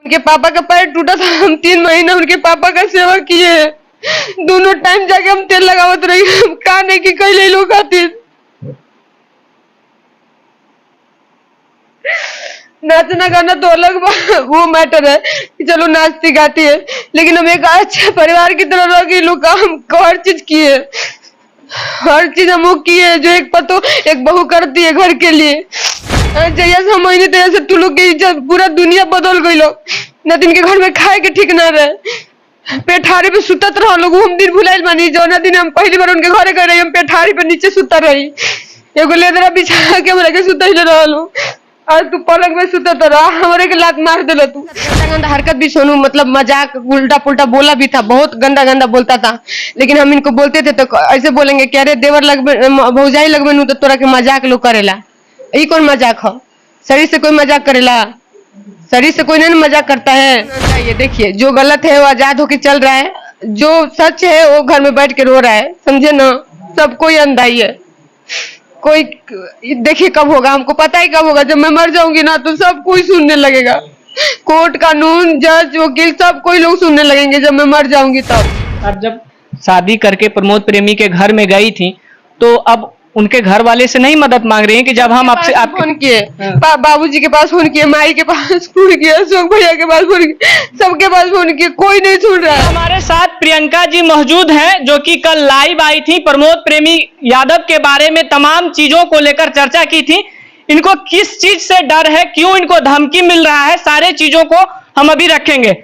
उनके पापा का पैर टूटा था, हम 3 महीना उनके पापा का सेवा किए। दोनों टाइम जाके हम तेल लगावत रही, हम का नहीं कि कई लोग खातिर नाचना गाना तो अलग वो मैटर है कि चलो नाचती गाती है, लेकिन हम एक अच्छे परिवार की तरह रह गए। लोग हम हर चीज किए, हर चीज हम वो किए जो एक पतो एक बहू करती है घर के लिए। जैसे हम महीने तैसे तू लोग की इज्जत पूरा दुनिया बदल गई। लोग न दिन के घर में खाए के ठीक ना रहे, पेठारी पे सुतत रहो लोग। हम दिन भुलाइल बानी जो ना दिन हम पहली बार उनके घरे गए रही, हम पेठारी पे नीचे सुता रही, एगो लेदरा बिछा के हमरा के सुतैले रहलो। और तू पलंग में सुतत रहा, हमरे के लात मार देला तू। गंदा गंदा हरकत भी सोनू, मतलब मजाक उल्टा पुल्टा बोला भी था, बहुत गंदा गंदा बोलता था। लेकिन हम इनको बोलते थे तो ऐसे बोलेंगे कि अरे देवर लगबे भौजाई लगबे नु तो तोरा के मजाक लोग करेला। यही कौन मजाक हो? शरीर से कोई मजाक करेला? शरीर से कोई नहीं मजाक करता है। ये देखिए जो गलत है वो आजाद होके चल रहा है, जो सच है वो घर में बैठ के रो रहा है, समझे ना। सब कोई अंधाई है, कोई देखिए कब होगा, हमको पता ही कब होगा। जब मैं मर जाऊंगी ना तो सब कोई सुनने लगेगा, कोर्ट कानून जज वकील सब कोई लोग सुनने लगेंगे जब मैं मर जाऊंगी तब। अब जब शादी करके प्रमोद प्रेमी के घर में गई थी तो अब उनके घर वाले से नहीं मदद मांग रही हैं कि जब हम आपसे आप फोन किए, बाबूजी के पास फोन किए, माई के पास फोन किया, अशोक भैया के पास फोन किया, सबके पास फोन किए, कोई नहीं सुन रहा है। हमारे साथ प्रियंका जी मौजूद हैं जो कि कल लाइव आई थी, प्रमोद प्रेमी यादव के बारे में तमाम चीजों को लेकर चर्चा की थी। इनको किस चीज से डर है, क्यों इनको धमकी मिल रहा है, सारे चीजों को हम अभी रखेंगे।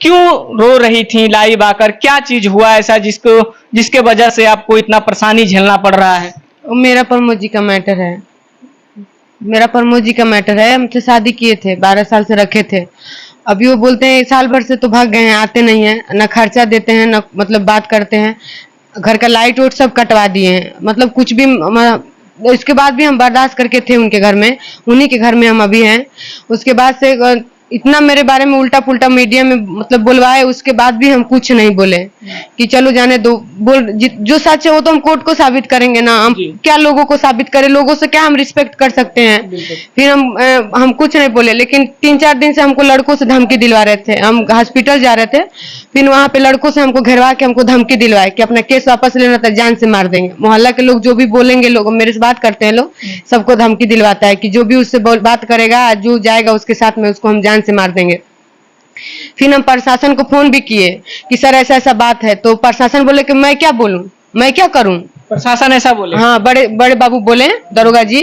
क्यों रो रही थी लाइव आकर, क्या चीज हुआ ऐसा जिसके वजह से आपको इतना परेशानी झेलना पड़ रहा है? मेरा प्रमोद जी का मैटर है, मेरा प्रमोद जी का मैटर है। हमसे शादी किए थे, 12 साल से रखे थे। अभी वो बोलते हैं साल भर से तो भाग गए हैं, आते नहीं है, ना खर्चा देते हैं ना मतलब बात करते हैं। घर का लाइट वोट सब कटवा दिए हैं, मतलब कुछ भी इसके बाद भी हम बर्दाश्त करके थे उनके घर में, उन्हीं के घर में हम अभी हैं। उसके बाद से इतना मेरे बारे में उल्टा पुल्टा मीडिया में मतलब बुलवाए, उसके बाद भी हम कुछ नहीं बोले कि चलो जाने दो। जो सच है वो तो हम कोर्ट को साबित करेंगे ना, हम क्या लोगों को साबित करें, लोगों से क्या हम रिस्पेक्ट कर सकते हैं। फिर हम कुछ नहीं बोले, लेकिन 3-4 दिन से हमको लड़कों से धमकी दिलवा रहे थे। हम हॉस्पिटल जा रहे थे, फिर वहां पे लड़कों से हमको घेरवा के हमको धमकी दिलवाए कि अपना केस वापस लेना था, जान से मार देंगे। मोहल्ला के लोग जो भी बोलेंगे, लोग मेरे से बात करते हैं, लोग सबको धमकी दिलवाता है कि जो भी उससे बात करेगा, जो जाएगा उसके साथ में उसको हम जान से मार देंगे। फिर हम प्रशासन को फोन भी किए कि सर ऐसा ऐसा बात है, तो प्रशासन बोले कि मैं क्या बोलूं, मैं क्या करूं। प्रशासन ऐसा बोले? हाँ, बड़े बड़े बाबू बोले, दरोगा जी,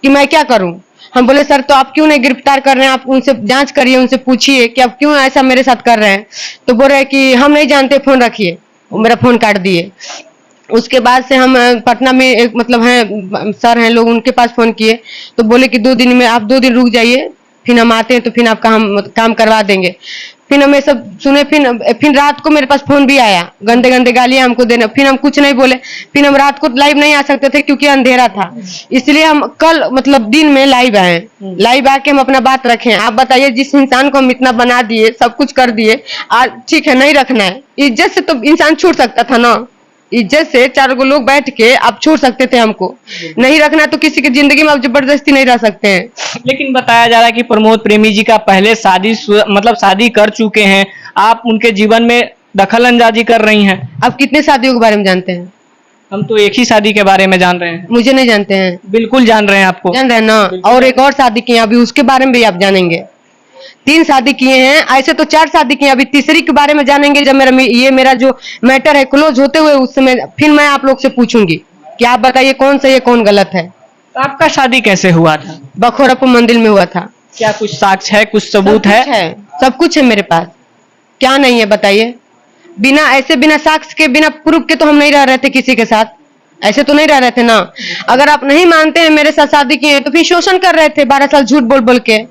कि मैं क्या करूं। हम बोले सर तो आप क्यों नहीं गिरफ्तार कर रहे हैं, आप उनसे जांच करिए, उनसे पूछिए कि आप क्यों ऐसा मेरे साथ कर रहे हैं। तो बोल रहे कि हम नहीं जानते, फोन रखिए। मेरा फोन काट दिए। उसके बाद से हम पटना में एक मतलब है सर हैं लोग, उनके पास फोन किए तो बोले कि 2 दिन में, आप 2 दिन रुक जाइए, फिर हम आते हैं तो फिर आपका हम काम करवा देंगे। फिर हम ये सब सुने, फिर रात को मेरे पास फोन भी आया, गंदे गंदे गालियां हमको देना। फिर हम कुछ नहीं बोले, फिर हम रात को लाइव नहीं आ सकते थे क्योंकि अंधेरा था, इसलिए हम कल मतलब दिन में लाइव आए। लाइव आके हम अपना बात रखें। आप बताइए, जिस इंसान को हम इतना बना दिए, सब कुछ कर दिए, आज ठीक है नहीं रखना है, इज्जत से तो इंसान छूट सकता था ना। इज्जत से 4 गो लोग बैठ के आप छोड़ सकते थे, हमको नहीं रखना तो किसी की जिंदगी में आप जबरदस्ती नहीं रह सकते हैं। लेकिन बताया जा रहा है कि प्रमोद प्रेमी जी का पहले मतलब शादी कर चुके हैं, आप उनके जीवन में दखल अंदाजी कर रही हैं। आप कितने शादियों के बारे में जानते हैं? हम तो एक ही शादी के बारे में जान रहे हैं। मुझे नहीं जानते हैं? बिल्कुल जान रहे हैं, आपको जान रहे हैं ना। और एक और शादी की, अभी उसके बारे में भी आप जानेंगे। 3 शादी किए हैं, ऐसे तो 4 शादी किए, अभी तीसरी के बारे में जानेंगे जब मेरा जो मैटर है क्लोज होते हुए, उस समय फिर मैं आप लोग से पूछूंगी कि आप बताइए कौन सही है कौन गलत है। तो आपका शादी कैसे हुआ था? बखोरापुर मंदिर में हुआ था। क्या कुछ साक्ष्य है, कुछ सबूत है? सब कुछ है मेरे पास, क्या नहीं है बताइए। बिना साक्ष्य के, बिना प्रूफ के तो हम नहीं रह रहे थे किसी के साथ, ऐसे तो नहीं रह रहे थे ना। अगर आप नहीं मानते हैं मेरे साथ शादी किए हैं तो फिर शोषण कर रहे थे 12 साल झूठ बोल बोल के,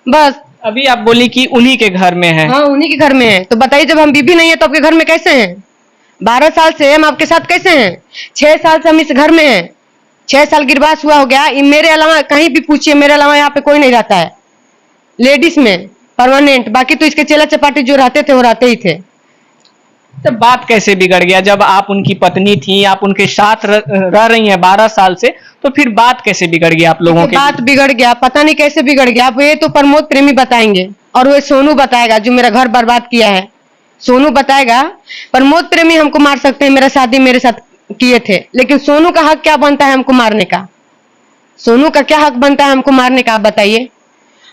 बस। अभी आप बोली कि उन्हीं के घर में है। हाँ, उन्हीं के घर में है। तो बताइए, जब हम बीबी नहीं है तो आपके घर में कैसे हैं? 12 साल से हम आपके साथ कैसे हैं? 6 साल से हम इस घर में हैं। 6 साल गिरवास हुआ हो गया। मेरे अलावा कहीं भी पूछिए, मेरे अलावा यहाँ पे कोई नहीं रहता है लेडीज में परमानेंट। बाकी तो इसके चेला चपाटी जो रहते थे वो रहते ही थे। तो बात कैसे बिगड़ गया? जब आप उनकी पत्नी थी, आप उनके साथ रह रही हैं 12 साल से, तो फिर बात कैसे बिगड़ गई आप लोगों ये के बात बिगड़ गया, पता नहीं कैसे बिगड़ गया। अब ये तो प्रमोद प्रेमी बताएंगे और वो सोनू बताएगा जो मेरा घर बर्बाद किया है। सोनू बताएगा। प्रमोद प्रेमी हमको मार सकते हैं, मेरा शादी मेरे साथ किए थे, लेकिन सोनू का हक क्या बनता है हमको मारने का? सोनू का क्या हक बनता है हमको मारने का, आप बताइए।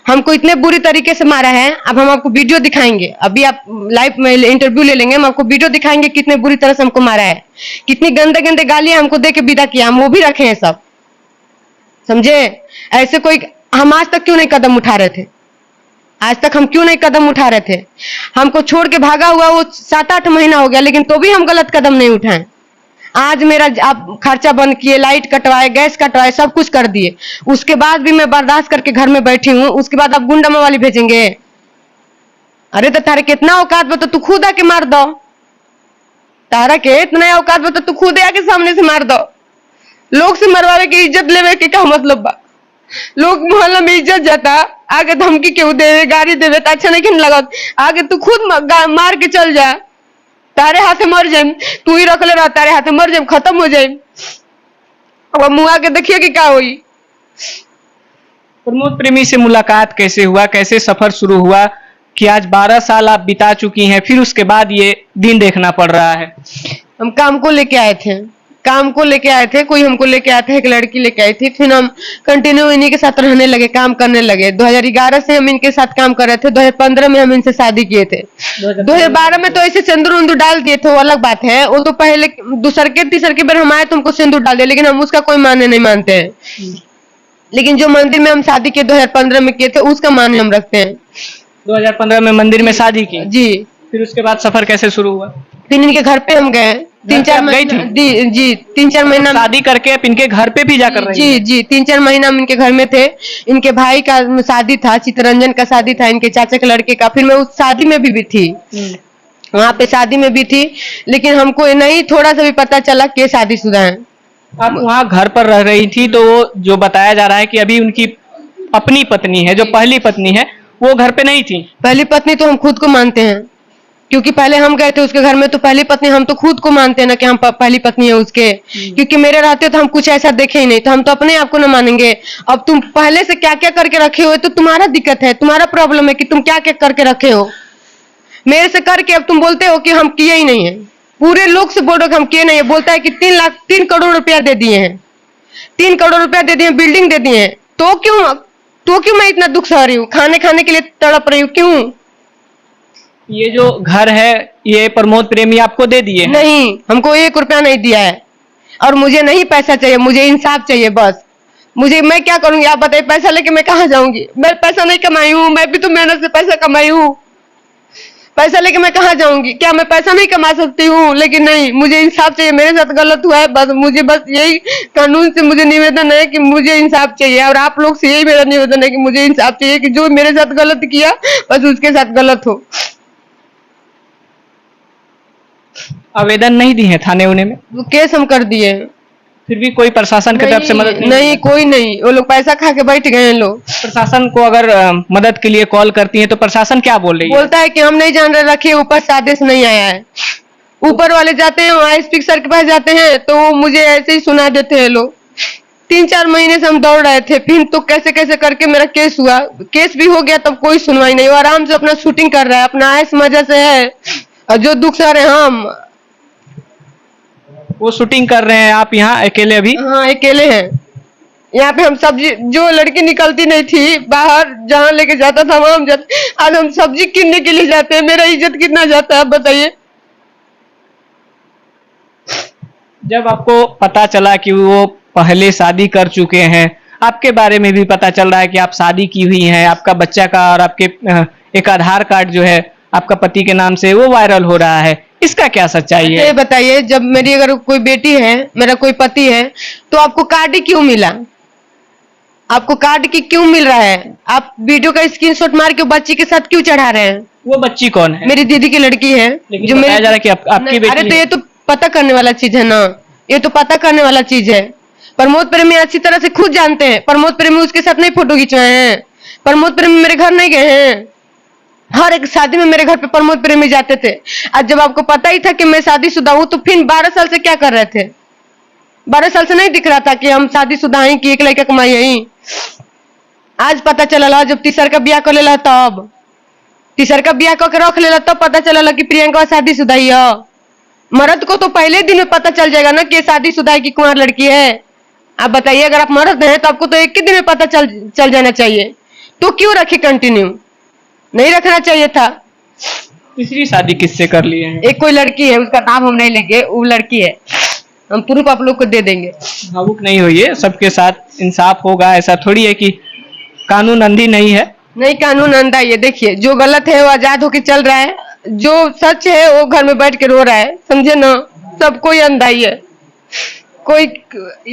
हमको इतने बुरी तरीके से मारा है। अब हम आपको वीडियो दिखाएंगे, अभी आप लाइव में इंटरव्यू ले लेंगे, हम आपको वीडियो दिखाएंगे कितने बुरी तरह से हमको मारा है, कितनी गंदे गंदे गालियां हमको दे के विदा किया। हम वो भी रखे हैं सब, समझे? ऐसे कोई हम आज तक क्यों नहीं कदम उठा रहे थे? आज तक हम क्यों नहीं कदम उठा रहे थे? हमको छोड़ के भागा हुआ वो 7-8 महीना हो गया, लेकिन तो भी हम गलत कदम नहीं उठाए। आज मेरा आप खर्चा बंद किए, लाइट कटवाए, गैस कटवाए, सब कुछ कर दिए, उसके बाद भी मैं बर्दाश्त करके घर में बैठी हूँ। उसके बाद आप गुंडा वाली भेजेंगे? अरे तो तारे कितना औकात बता, तू खुद आके मार दो। तारा के इतना औकात बता, तू खुद आके सामने से मार दो। लोग से मरवावे के इज्जत लेवे के क्या मतलब बा? लोग मोहल्ला में इज्जत जाता, आगे धमकी क्यों देवे, गाड़ी देवे तो अच्छा नहीं लगत। आगे तू खुद मार के चल जा, तारे हाथे मर जाए, तू ही रख ले रहा, तारे हाथे मर जाए, खत्म हो जाए। अब मुँह आके देखिए कि क्या हुई। प्रमोद प्रेमी से मुलाकात कैसे हुआ, कैसे सफर शुरू हुआ कि आज 12 साल आप बिता चुकी हैं, फिर उसके बाद ये दिन देखना पड़ रहा है? हम काम को लेके आए थे, काम को लेके आए थे, कोई हमको लेके आया था, एक लड़की लेके आई थी। फिर हम कंटिन्यू इन्हीं के साथ रहने लगे, काम करने लगे। 2011 से हम इनके साथ काम कर रहे थे। 2015 में हम इनसे शादी किए थे। 2012 में तो ऐसे सिंदूर उंदूर डाल दिए थे, वो अलग बात है। वो तो पहले दूसर के तीसर के बार हम आए तो हमको सिंदूर डाल दिया, लेकिन हम उसका कोई मान्य नहीं मानते हैं। लेकिन जो मंदिर में हम शादी किए 2015 में किए थे, उसका मान्य हम रखते हैं। 2015 में मंदिर में शादी की जी। फिर उसके बाद सफर कैसे शुरू हुआ? फिर इनके घर पे हम गए, 3-4 महीना। जी 3-4 महीना शादी करके आप इनके घर पे भी जाकर रहे? जी जी 3-4 महीना हम इनके घर में थे। इनके भाई का शादी था, चितरंजन का शादी था, इनके चाचा के लड़के का। फिर मैं उस शादी में भी थी, वहां पे शादी में भी थी, लेकिन हमको नहीं थोड़ा सा भी पता चला कि शादीशुदा है। आप वहाँ घर पर रह रही थी, तो वो जो बताया जा रहा है कि अभी उनकी अपनी पत्नी है, जो पहली पत्नी है, वो घर पे नहीं थी? पहली पत्नी तो हम खुद को मानते हैं, क्योंकि पहले हम गए थे उसके घर में, तो पहली पत्नी हम तो खुद को मानते हैं ना कि हम पहली पत्नी है उसके। क्योंकि मेरे रहते तो हम कुछ ऐसा देखे ही नहीं, तो हम तो अपने आप को ना मानेंगे। अब तुम पहले से क्या क्या करके रखे हो तो तुम्हारा दिक्कत है, तुम्हारा प्रॉब्लम है कि तुम क्या क्या करके रखे हो। मेरे से करके अब तुम बोलते हो कि हम किए ही नहीं है। पूरे लोग से बोल रहे हम किए नहीं है। बोलता है कि 3 करोड़ रुपया दे दिए हैं, 3 करोड़ रुपया दे दिए, बिल्डिंग दे दिए हैं, तो क्यों मैं इतना दुख सह रही हूँ, खाने के लिए तड़प रही हूँ, क्यों? ये जो घर है ये प्रमोद प्रेमी आपको दे दिए? नहीं, हमको 1 रुपया नहीं दिया है। और मुझे नहीं पैसा चाहिए, मुझे इंसाफ चाहिए बस। मैं क्या करूंगी आप बताइए? पैसा लेके मैं कहाँ जाऊंगी? मैं पैसा नहीं कमाई हूँ, मैं भी तो मेहनत से पैसा कमाई हूँ। पैसा लेके मैं कहाँ जाऊंगी? क्या मैं पैसा नहीं कमा सकती हूँ? लेकिन नहीं, मुझे इंसाफ चाहिए। मेरे साथ गलत हुआ है, बस यही कानून से मुझे निवेदन है कि मुझे इंसाफ चाहिए। और आप लोग से यही मेरा निवेदन है कि मुझे इंसाफ चाहिए, कि जो मेरे साथ गलत किया बस उसके साथ गलत हो। आवेदन नहीं दी है थाने उन्हें में? वो केस हम कर दिए, फिर भी कोई प्रशासन की तरफ से मदद नहीं, कोई नहीं। वो लोग पैसा खा के बैठ गए हैं लोग। प्रशासन को अगर मदद के लिए कॉल करती है तो प्रशासन क्या बोल रही है? बोलता है कि हम नहीं जान रहे, रखिए, ऊपर से आदेश नहीं आया है। ऊपर वाले जाते हैं, वहाँ एसपी सर के पास जाते हैं, तो वो मुझे ऐसे ही सुना देते हैं लोग। 3-4 महीने से हम दौड़ रहे थे, फिर तो कैसे कैसे करके मेरा केस हुआ। केस भी हो गया, तब कोई सुनवाई नहीं। वो आराम से अपना शूटिंग कर रहा है, अपना ऐश मजा से है। और जो दुख सह रहे हम, वो शूटिंग कर रहे हैं, आप यहाँ अकेले अभी? हाँ, अकेले हैं। यहाँ पे हम सब्जी, जो लड़की निकलती नहीं थी बाहर, जहाँ लेके जाता था वहां हम जाते, आज हम सब्जी किनने के लिए जाते हैं। मेरा इज्जत कितना जाता है आप बताइए? जब आपको पता चला कि वो पहले शादी कर चुके हैं, आपके बारे में भी पता चल रहा है कि आप शादी की हुई हैं, आपका बच्चा का और आपके एक आधार कार्ड जो है आपका पति के नाम से वो वायरल हो रहा है, इसका क्या सच्चाई है? ये बताइए, जब मेरी अगर कोई बेटी है, मेरा कोई पति है, तो आपको कार्ड ही क्यों मिला? आपको कार्ड की क्यों मिल रहा है? आप वीडियो का स्क्रीनशॉट मार के बच्ची के साथ क्यों चढ़ा रहे हैं? वो बच्ची कौन है? मेरी दीदी की लड़की है, जो बताया जा रहा है कि आपकी बेटी। अरे तो ये तो पता करने वाला चीज है ना, ये तो पता करने वाला चीज है। प्रमोद प्रेमी अच्छी तरह से खुद जानते हैं। प्रमोद प्रेमी उसके साथ नहीं फोटो खिंचवाए हैं, प्रमोद प्रेमी मेरे घर नहीं गए हैं। हर एक शादी में मेरे घर पे प्रमोद प्रेमी जाते थे। आज जब आपको पता ही था कि मैं शादीशुदा हूं, तो फिर 12 साल से क्या कर रहे थे? 12 साल से नहीं दिख रहा था कि हम शादीशुदा हैं, कि एक लड़का कमाई है? आज पता चला जब तीसर का ब्याह कर लेला, तब तीसर का ब्याह करके रख लेला, तब पता चला कि प्रियंका शादीशुदा ही है। मर्द को तो पहले दिन में पता चल जाएगा ना कि शादीशुदा है कि कुंवार लड़की है। आप बताइए, अगर आप मर्द हैं तो आपको तो एक ही दिन में पता चल जाना चाहिए, तो क्यों रखी कंटिन्यू? नहीं रखना चाहिए था। तीसरी शादी किससे कर लिए हैं? एक कोई लड़की है, उसका नाम हम नहीं लेंगे, वो लड़की है, हम प्रूफ आप लोग को दे देंगे। भावुक नहीं होइए, सबके साथ इंसाफ होगा। ऐसा थोड़ी है कि कानून अंधी नहीं है। नहीं, कानून अंधा। ये देखिए, जो गलत है वो आजाद होकर चल रहा है, जो सच है वो घर में बैठ के रो रहा है, समझे ना? सब कोई अंधा ही है। कोई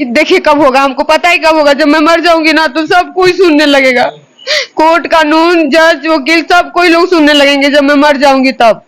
देखिए कब होगा, हमको पता ही कब होगा। जब मैं मर जाऊंगी ना, तो सब कोई सुनने लगेगा। कोर्ट, कानून, जज, वकील, सब कोई लोग सुनने लगेंगे जब मैं मर जाऊंगी तब।